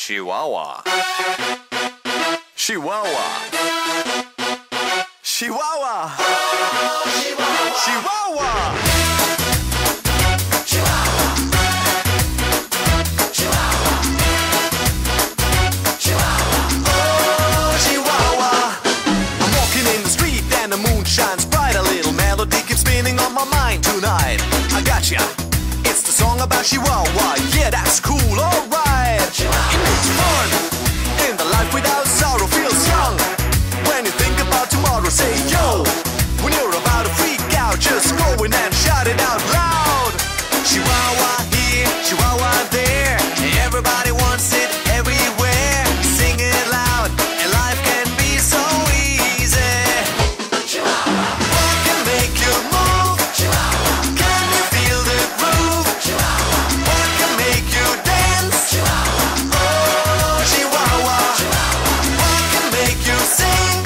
Chihuahua. Chihuahua. Chihuahua. Chihuahua. Shines bright, a little melody keeps spinning on my mind tonight. I gotcha, it's the song about Chihuahua. Yeah, that's cool, alright. It makes fun in the life without sorrow, feels young. When you think about tomorrow, say yo. When you're about to freak out, just go in and shout it out loud. Chihuahua here, Chihuahua there. Everybody wants it everywhere. Sing it loud, and life can be so easy. What can make you move? Can you feel the groove? What can make you dance? Oh, Chihuahua. What can make you sing?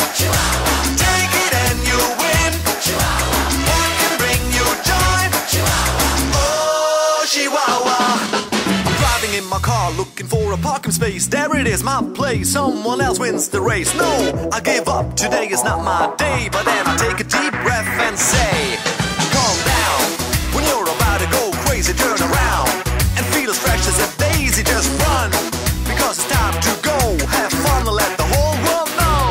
Take it and you win. What can bring you joy? Oh, Chihuahua. I'm driving in my car looking for a parking space. There it is, my place. Someone else wins the race. No, I give up. Today is not my day. But then I take a deep breath and say, calm down. When you're about to go crazy, turn around and feel as fresh as a daisy. Just run, because it's time to go. Have fun and let the whole world know.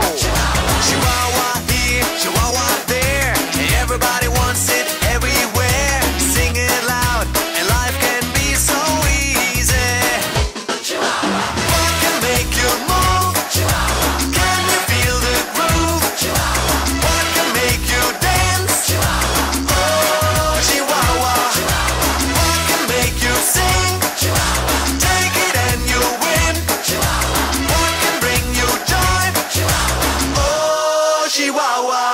Chihuahua here, Chihuahua there. Everybody wants it everywhere. Sing it loud, and life can be so easy. What can make you move? Can you feel the groove? What can make you dance? Oh, Chihuahua. What can make you sing? Take it and you win. What can bring you joy? Oh, Chihuahua.